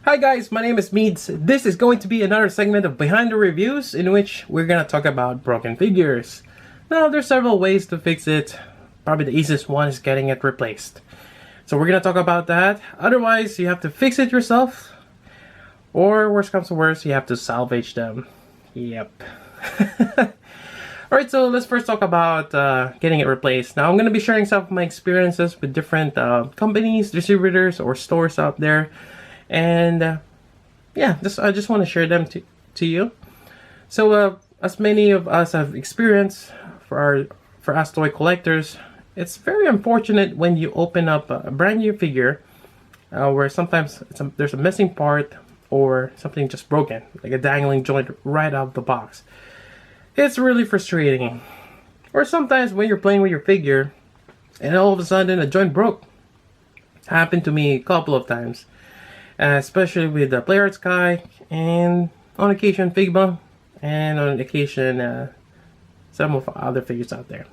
Hi guys, my name is Meads. This is going to be another segment of Behind the Reviews in which we're gonna talk about broken figures. Now, there's several ways to fix it. Probably the easiest one is getting it replaced. So we're gonna talk about that. Otherwise, you have to fix it yourself. Or worst comes to worst, you have to salvage them. Yep. Alright, so let's first talk about getting it replaced. Now, I'm going to be sharing some of my experiences with different companies, distributors, or stores out there. And yeah, I just want to share them to you. So, as many of us have experienced for us toy collectors, it's very unfortunate when you open up a brand new figure where sometimes there's a missing part or something just broken, like a dangling joint right out of the box. It's really frustrating. Or sometimes when you're playing with your figure and all of a sudden a joint broke. Happened to me a couple of times. Especially with the Player Arts Guy and on occasion Figma and on occasion some of other figures out there.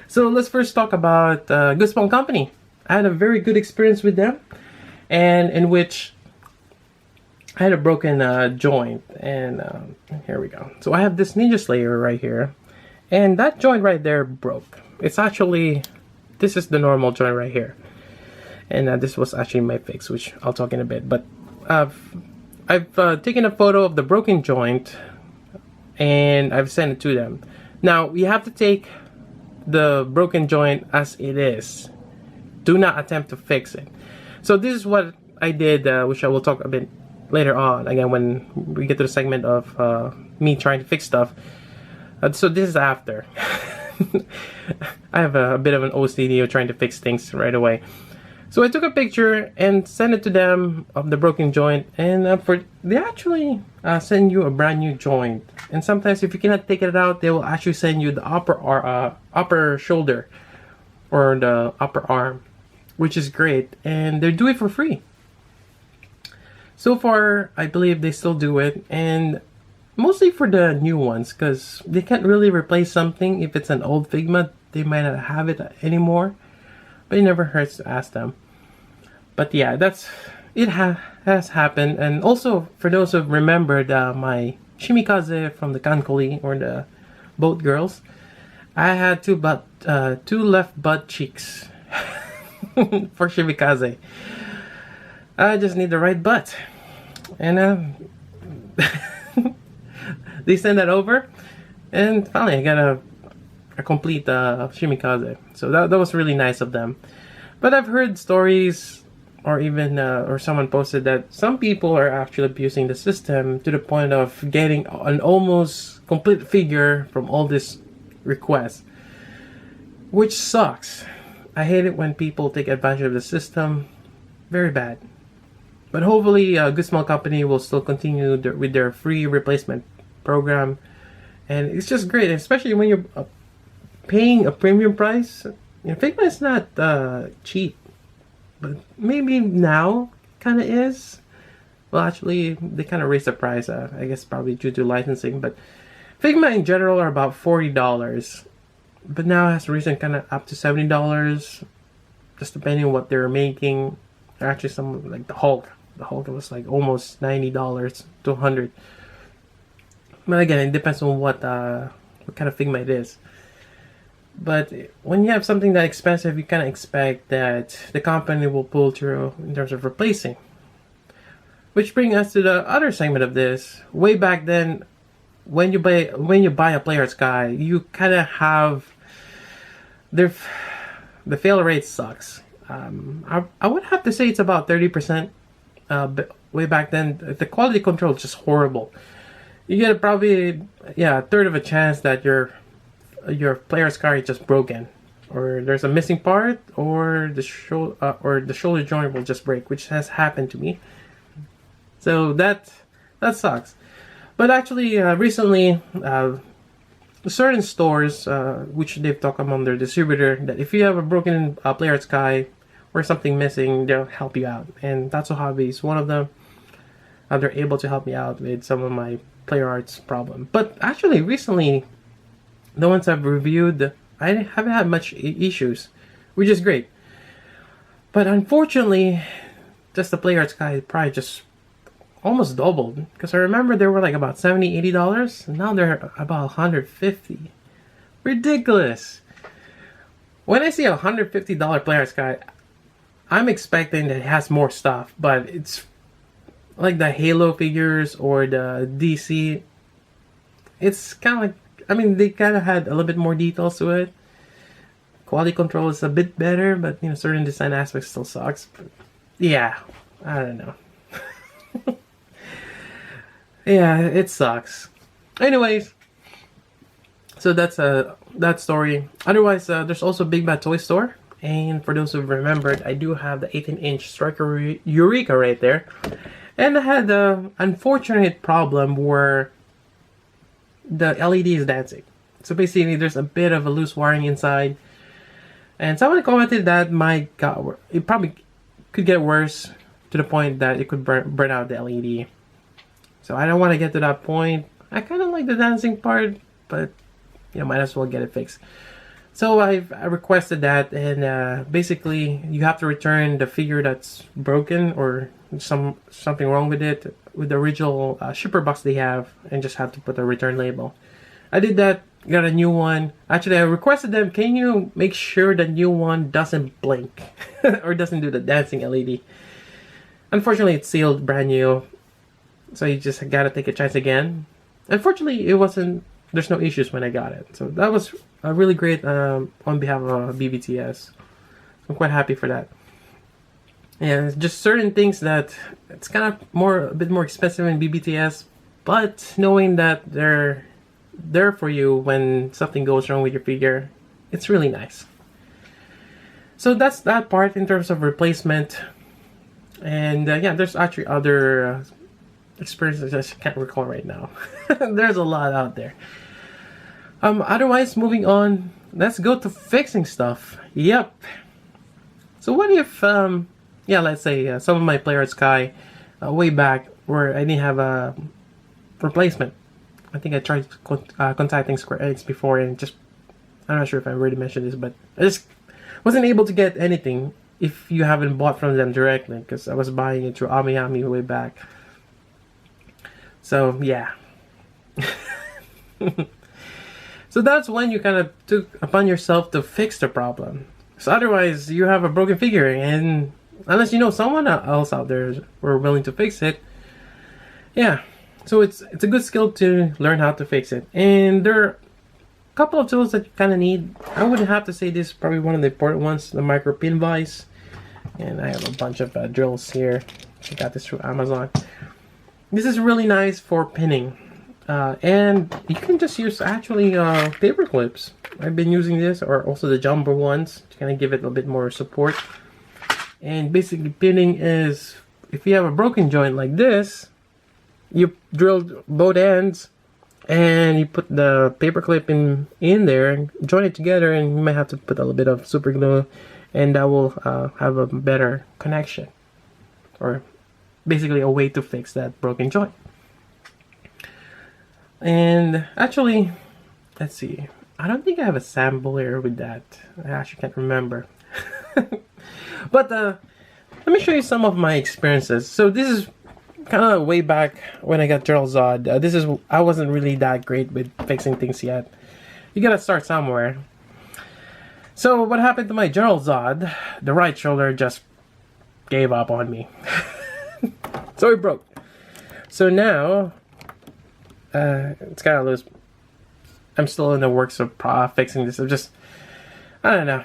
So let's first talk about Good Small Company. I had a very good experience with them, and in which I had a broken joint, and here we go. So I have this Ninja Slayer right here, and that joint right there broke. It's actually, this is the normal joint right here, and this was actually my fix, which I'll talk in a bit. But I've taken a photo of the broken joint, and I've sent it to them. Now, you have to take the broken joint as it is. Do not attempt to fix it. So this is what I did, which I will talk a bit later on, again, when we get to the segment of me trying to fix stuff. So this is after. I have a bit of an OCD of trying to fix things right away. So I took a picture and sent it to them of the broken joint, and they actually send you a brand new joint. And sometimes if you cannot take it out, they will actually send you the upper shoulder or the upper arm, which is great, and they do it for free. So far, I believe they still do it, and mostly for the new ones, because they can't really replace something. If it's an old Figma, they might not have it anymore, but it never hurts to ask them. But yeah, has happened. And also, for those who remembered my Shimikaze from the Kankoli, or the boat girls, I had two left butt cheeks for Shimikaze. I just need the right butt, and they sent that over, and finally I got a complete Shimikaze. So that was really nice of them. But I've heard stories, or even or someone posted that some people are actually abusing the system to the point of getting an almost complete figure from all these requests, which sucks. I hate it when people take advantage of the system. Very bad. But hopefully, Good Small Company will still continue with their free replacement program. And it's just great, especially when you're paying a premium price. You know, Figma is not cheap. But maybe now kind of is. Well, actually, they kind of raised the price. I guess probably due to licensing. But Figma in general are about $40. But now it has risen kind of up to $70. Just depending on what they're making. Actually, some like the Hulk. The Hulk was like almost $90 to $100. But again, it depends on what kind of Figma it is. But when you have something that expensive, you kind of expect that the company will pull through in terms of replacing. Which brings us to the other segment of this. Way back then, when you buy a Player Arts Guy, you kind of have the fail rate sucks. I would have to say it's about 30%. But way back then, the quality control is just horrible. You get probably a third of a chance that your player's car is just broken, or there's a missing part, or the shoulder joint will just break, which has happened to me. So that sucks. But actually, recently, certain stores, which they've talked among their distributor, that if you have a broken Player Arts Guy or something missing, they'll help you out. And That's a Hobby is one of them. They're able to help me out with some of my Player Arts problem. But actually, recently, the ones I've reviewed, I haven't had much issues, which is great. But unfortunately, just the player sky price just almost doubled. Because I remember they were like about $70, $80, and now they're about $150. Ridiculous. When I see a $150 player sky, I'm expecting that it has more stuff, but it's like the Halo figures or the DC. It's kind of like, I mean, they kind of had a little bit more details to it. Quality control is a bit better, but you know, certain design aspects still sucks. But yeah, I don't know. Yeah, it sucks. Anyways, so that's that story. Otherwise, there's also Big Bad Toy Store, and for those who remembered, I do have the 18-inch Striker Eureka right there, and I had the unfortunate problem where the LED is dancing. So basically, there's a bit of a loose wiring inside. And someone commented that it probably could get worse to the point that it could burn out the LED. So I don't want to get to that point. I kind of like the dancing part, but you know, might as well get it fixed. So I requested that, and basically you have to return the figure that's broken or something wrong with it with the original shipper box they have, and just have to put a return label. I did that. Got a new one. Actually, I requested them, can you make sure the new one doesn't blink or doesn't do the dancing LED. Unfortunately, it's sealed brand new, so you just gotta take a chance again. Unfortunately, there's no issues when I got it, so that was really great on behalf of BBTS. I'm quite happy for that. And just certain things that it's kind of a bit more expensive in BBTS, but knowing that they're there for you when something goes wrong with your figure, it's really nice. So that's that part in terms of replacement. And yeah, there's actually other experiences I just can't recall right now. There's a lot out there. Otherwise, moving on, let's go to fixing stuff. Yep. So what if yeah, let's say some of my Player Sky way back where I didn't have a replacement. I think I tried contacting Square Enix before, and I'm not sure if I already mentioned this, but I just wasn't able to get anything if you haven't bought from them directly, because I was buying it through AmiAmi way back. So yeah. So that's when you kind of took upon yourself to fix the problem. So otherwise, you have a broken figure, and unless you know someone else out there who are willing to fix it, yeah. So it's a good skill to learn how to fix it. And there are a couple of tools that you kind of need. I would have to say this is probably one of the important ones, the micro pin vise. And I have a bunch of drills here. I got this through Amazon. This is really nice for pinning. And you can just use actually paper clips. I've been using this, or also the jumbo ones, to kind of give it a bit more support. And basically pinning is, if you have a broken joint like this, you drilled both ends and you put the paper clip in there and join it together, and you might have to put a little bit of super glue, and that will have a better connection, or basically a way to fix that broken joint. And actually, let's see, I don't think I have a sample here with that. I actually can't remember. But let me show you some of my experiences. So this is kind of way back when I got Gerald Zod. I wasn't really that great with fixing things yet. You gotta start somewhere. So what happened to my Gerald Zod? The right shoulder just gave up on me. So it broke. So now it's kind of loose. I'm still in the works of fixing this. I don't know.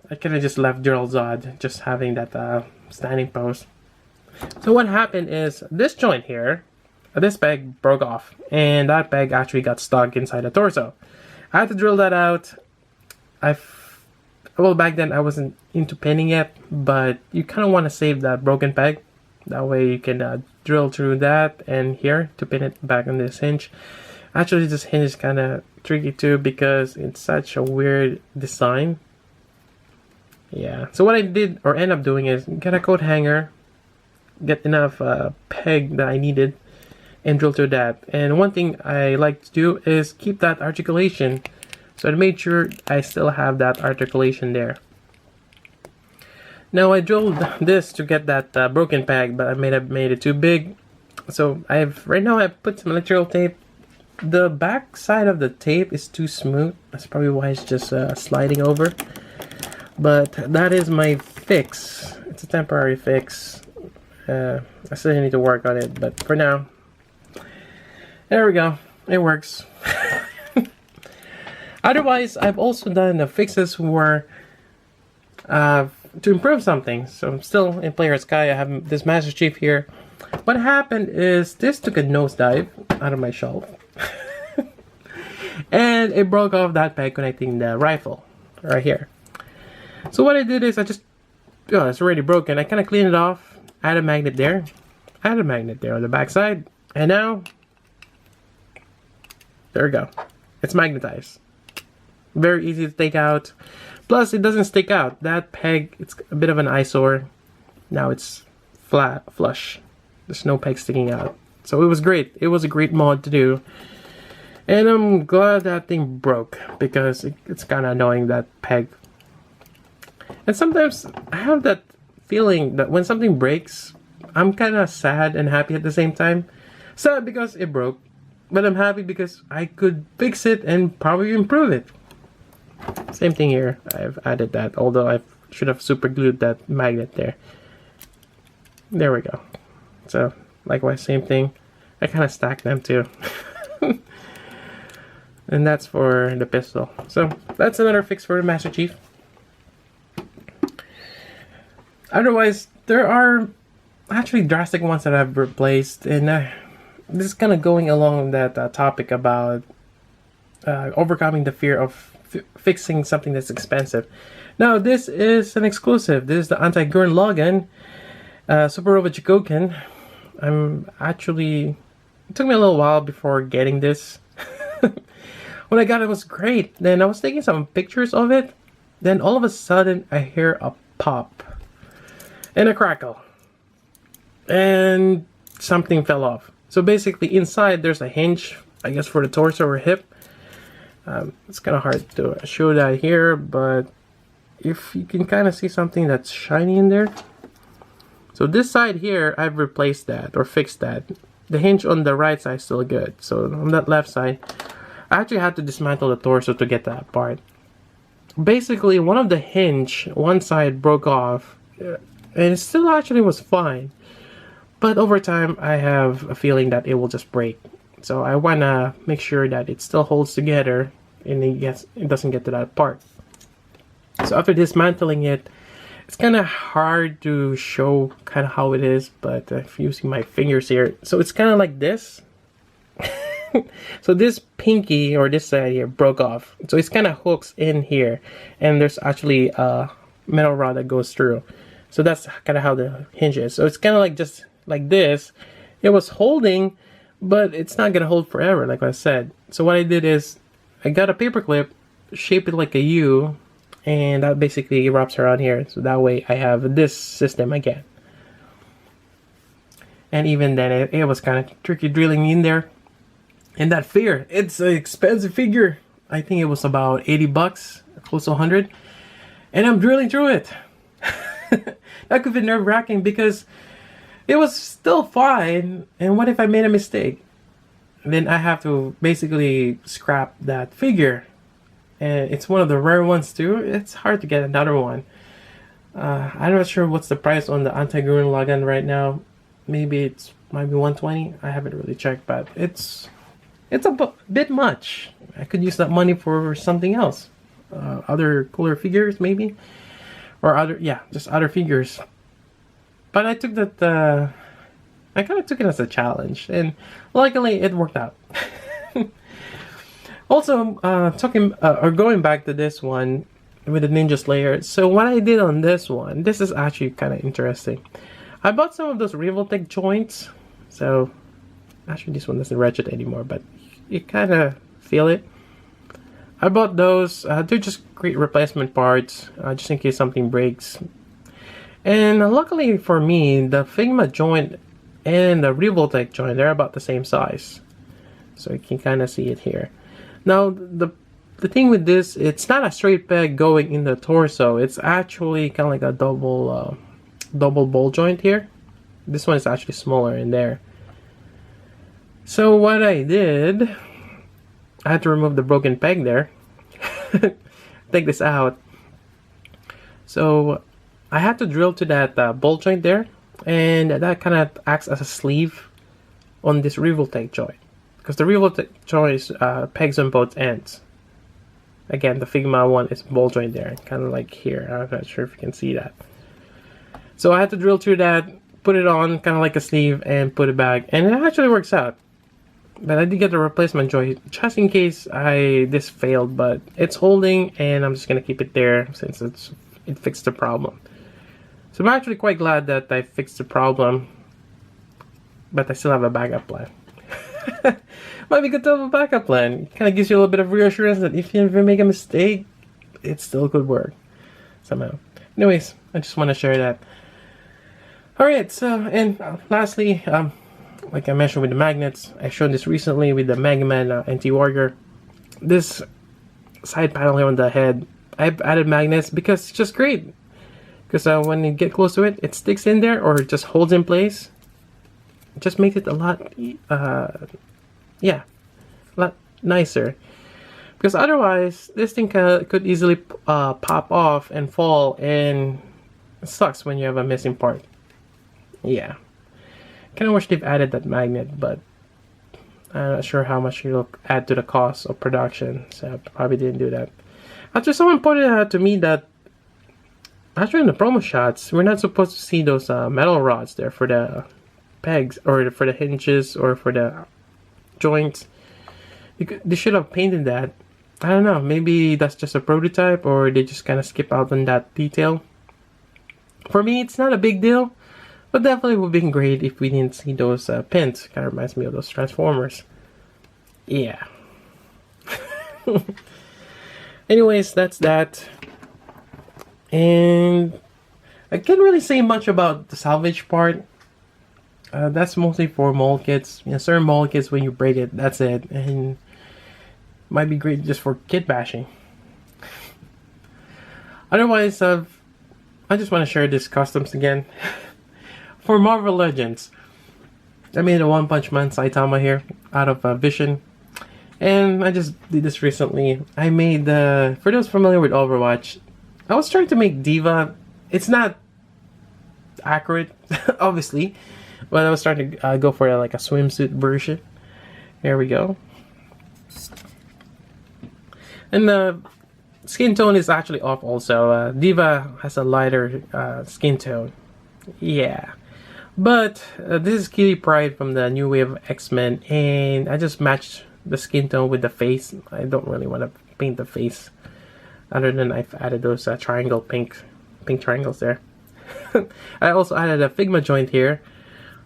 I could have just left Gerald Zod just having that standing pose. So what happened is this joint here, this peg broke off, and that peg actually got stuck inside the torso. I had to drill that out. Well, back then I wasn't into pinning yet, but you kind of want to save that broken peg. That way you can drill through that and here to pin it back on this hinge. Actually, this hinge is kind of tricky too because it's such a weird design. Yeah, so what I did or end up doing is get a coat hanger, get enough peg that I needed, and drill through that. And one thing I like to do is keep that articulation, so I made sure I still have that articulation there. Now I drilled this to get that broken peg, but I made it too big. So right now I've put some electrical tape. The back side of the tape is too smooth. That's probably why it's just sliding over. But that is my fix. It's a temporary fix. I still need to work on it, but for now, there we go. It works. Otherwise, I've also done the fixes where to improve something. So I'm still in Player Sky. I have this Master Chief here. What happened is this took a nosedive out of my shelf. And it broke off that peg connecting the rifle right here. So what I did is it's already broken. I kind of cleaned it off, add a magnet there, add a magnet there on the back side, and now there we go. It's magnetized. Very easy to take out. Plus, it doesn't stick out. That peg, it's a bit of an eyesore. Now it's flat, flush. There's no peg sticking out. So it was great. It was a great mod to do. And I'm glad that thing broke, because it's kind of annoying, that peg. And sometimes I have that feeling that when something breaks, I'm kind of sad and happy at the same time. Sad because it broke, but I'm happy because I could fix it and probably improve it. Same thing here. I've added that, although I should have super glued that magnet there. There we go. So likewise, same thing. I kind of stacked them too. And that's for the pistol. So that's another fix for the Master Chief. Otherwise, there are actually drastic ones that I've replaced, and this is kind of going along that topic about overcoming the fear of fixing something that's expensive. Now, this is an exclusive. This is the anti-Gurn Logan Super Robot Chogokin. It took me a little while before getting this. When I got it, it was great. Then I was taking some pictures of it. Then all of a sudden, I hear a pop and a crackle, and something fell off. So basically, inside there's a hinge, I guess, for the torso or hip. It's kind of hard to show that here, but if you can kind of see something that's shiny in there. So this side here, I've replaced that or fixed that. The hinge on the right side is still good. So on that left side, I actually had to dismantle the torso to get that part. Basically, one of the hinge, one side broke off, and it still actually was fine. But over time, I have a feeling that it will just break. So I want to make sure that it still holds together and it doesn't get to that part. So after dismantling it, it's kind of hard to show kind of how it is, but if you see my fingers here, so it's kind of like this. So this pinky, or this side here, broke off. So it's kind of hooks in here, and there's actually a metal rod that goes through. So that's kind of how the hinge is. So it's kind of like just like this. It was holding, but it's not gonna hold forever, like I said. So what I did is I got a paper clip, shaped it like a U, and that basically wraps around here. So that way I have this system again. And even then, it was kind of tricky drilling in there. And that figure, it's an expensive figure. I think it was about 80 bucks, close to 100. And I'm drilling through it. That could be nerve-wracking because it was still fine. And what if I made a mistake? Then I have to basically scrap that figure. And it's one of the rare ones too. It's hard to get another one. I'm not sure what's the price on the anti-Gurn Logan right now. Maybe it's might be 120. I haven't really checked, but it's a bit much. I could use that money for something else. Other cooler figures maybe, or just other figures. But I took that. I kind of took it as a challenge, and luckily it worked out. Also, going back to this one with the Ninja Slayer. So what I did on this one, this is actually kind of interesting. I bought some of those Revoltech joints. So actually, this one doesn't ratchet anymore, but you kind of feel it. I bought those. They're just great replacement parts, just in case something breaks. And luckily for me, the Figma joint and the Revoltech joint, they're about the same size. So you can kind of see it here. Now, the the thing with this, it's not a straight peg going in the torso. It's actually kind of like a double ball joint here. This one is actually smaller in there. So what I did, I had to remove the broken peg there. Take this out. So I had to drill to that ball joint there, and that kind of acts as a sleeve on this revoltech joint, because the revoltech joint is pegs on both ends. Again, the Figma one is ball joint there, kind of like here. I'm not sure if you can see that. So I had to drill through that, put it on kind of like a sleeve, and put it back, and it actually works out. But I did get the replacement joint just in case this failed, but it's holding, and I'm just gonna keep it there since it fixed the problem. So I'm actually quite glad that I fixed the problem, but I still have a backup plan. Might be good to have a backup plan. It kind of gives you a little bit of reassurance that if you ever make a mistake, it still could work somehow. Anyways, I just want to share that. Alright, so, and lastly, like I mentioned with the magnets, I showed this recently with the Megaman Anti-Warrior. This side panel here on the head, I've added magnets because it's just great. Because when you get close to it, it sticks in there or it just holds in place. It just makes it a lot, yeah, a lot nicer. Because otherwise, this thing could easily pop off and fall, and it sucks when you have a missing part. Yeah. Kind of wish they've added that magnet, but I'm not sure how much it'll add to the cost of production, so I probably didn't do that. After someone pointed out to me that actually in the promo shots, we're not supposed to see those metal rods there for the pegs, or for the hinges, or for the joints. They should have painted that. I don't know, maybe that's just a prototype, or they just kind of skip out on that detail. For me, it's not a big deal, but definitely would have been great if we didn't see those pins. Kind of reminds me of those Transformers. Yeah. Anyways, that's that. And I can't really say much about the salvage part. That's mostly for mold kits. You know, certain mold kits, when you break it, that's it. And might be great just for kit bashing. Otherwise, I just want to share this customs again. For Marvel Legends, I made a One Punch Man Saitama here out of Vision. And I just did this recently. I made, for those familiar with Overwatch, I was trying to make Diva. It's not accurate, obviously, but I was trying to go for like a swimsuit version. There we go. And the skin tone is actually off also. Diva has a lighter skin tone. Yeah. But this is Kitty Pryde from the new wave of X-Men, and I just matched the skin tone with the face. I don't really want to paint the face, other than I've added those pink triangles there. I also added a Figma joint here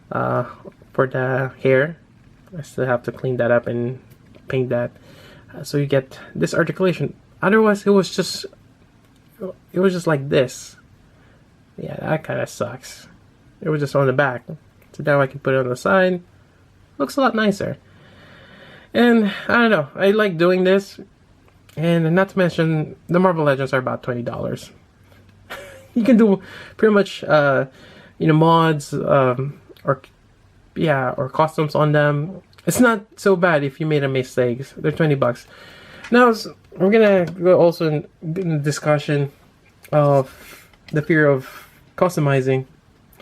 for the hair. I still have to clean that up and paint that, so you get this articulation. Otherwise, it was just like this. Yeah, that kind of sucks. It was just on the back, so now I can put it on the side. Looks a lot nicer. And I don't know, I like doing this. And not to mention, the Marvel Legends are about $20. You can do pretty much, you know, mods, or costumes on them. It's not so bad if you made a mistake. They're $20. Now we're gonna go also in the discussion of the fear of customizing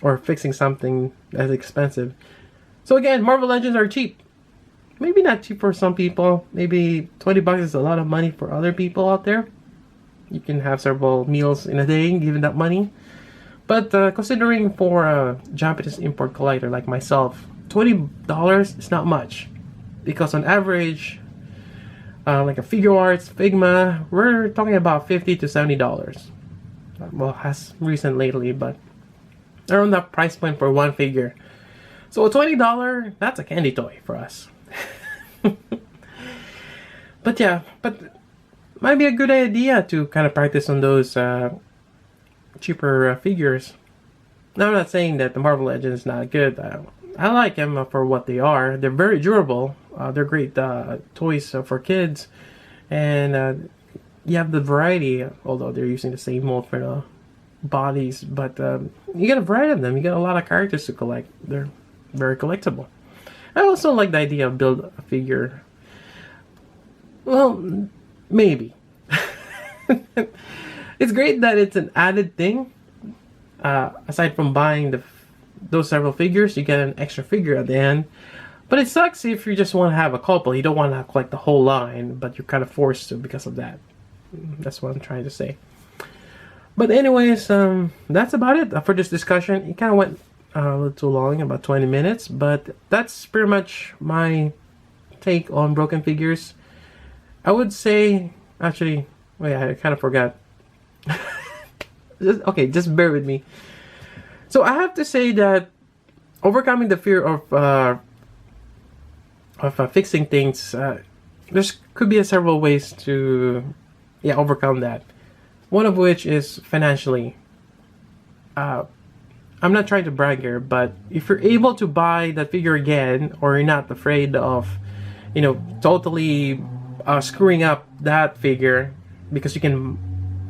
or fixing something that's expensive. So again, Marvel Legends are cheap. Maybe not cheap for some people. Maybe $20 is a lot of money for other people out there. You can have several meals in a day given that money. But considering for a Japanese import collector like myself, $20 is not much. Because on average, like a Figure Arts, Figma, we're talking about $50 to $70. Well, has recent lately, but around that price point for one figure. So a $20, that's a candy toy for us. But yeah, might be a good idea to kind of practice on those cheaper figures. Now, I'm not saying that the Marvel Legends is not good. I like them for what they are. They're very durable. They're great toys for kids, and you have the variety. Although they're using the same mold for the bodies, but you get a variety of them. You get a lot of characters to collect. They're very collectible. I also like the idea of build a figure. Well, maybe. It's great that it's an added thing. Aside from buying those several figures, you get an extra figure at the end. But it sucks if you just want to have a couple. You don't want to collect the whole line, but you're kind of forced to because of that. That's what I'm trying to say. But anyways, that's about it for this discussion. It kind of went a little too long, about 20 minutes. But that's pretty much my take on broken figures. I would say, actually, wait, I kind of forgot. Just bear with me. So I have to say that overcoming the fear of fixing things, there could be several ways to overcome that. One of which is financially. I'm not trying to brag here, but if you're able to buy that figure again, or you're not afraid of, totally screwing up that figure, because you can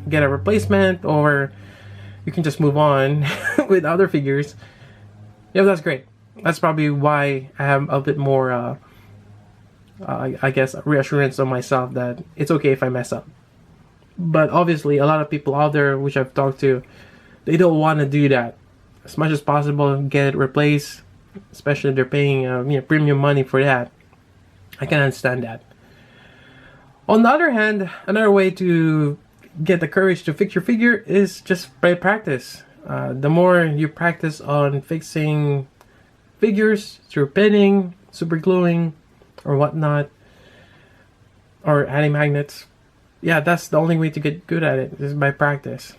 get a replacement, or you can just move on with other figures. That's great. That's probably why I have a bit more, I guess, reassurance on myself that it's okay if I mess up. But obviously, a lot of people out there which I've talked to, they don't want to do that. As much as possible, get it replaced, especially if they're paying premium money for that. I can understand that. On the other hand, another way to get the courage to fix your figure is just by practice. The more you practice on fixing figures through pinning, super gluing, or whatnot, or adding magnets, that's the only way to get good at it, is by practice.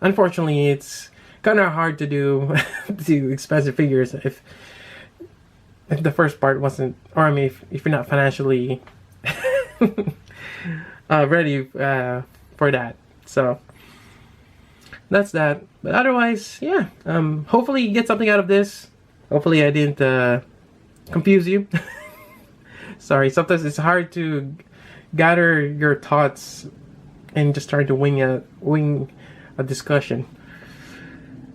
Unfortunately, it's kind of hard to do to expensive figures if the first part wasn't, or I mean, if you're not financially ready for that. So that's that. But otherwise, hopefully you get something out of this. Hopefully I didn't confuse you. Sorry, sometimes it's hard to gather your thoughts and just try to wing a discussion.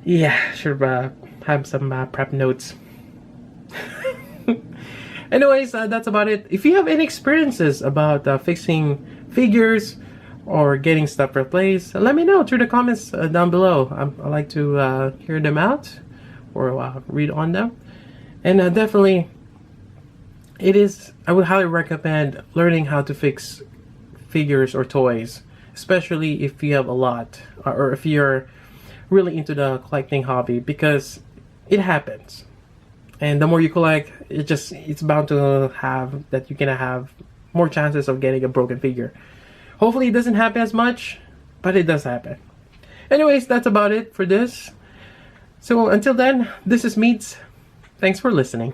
Should have some prep notes. Anyways, that's about it. If you have any experiences about fixing figures or getting stuff replaced, let me know through the comments down below. I like to hear them out or read on them. And definitely, I would highly recommend learning how to fix figures or toys, especially if you have a lot, or if you're really into the collecting hobby, because it happens. And the more you collect, it's bound to have that you're gonna have more chances of getting a broken figure. Hopefully it doesn't happen as much, but it does happen. Anyways, that's about it for this. So until then, this is Meats. Thanks for listening.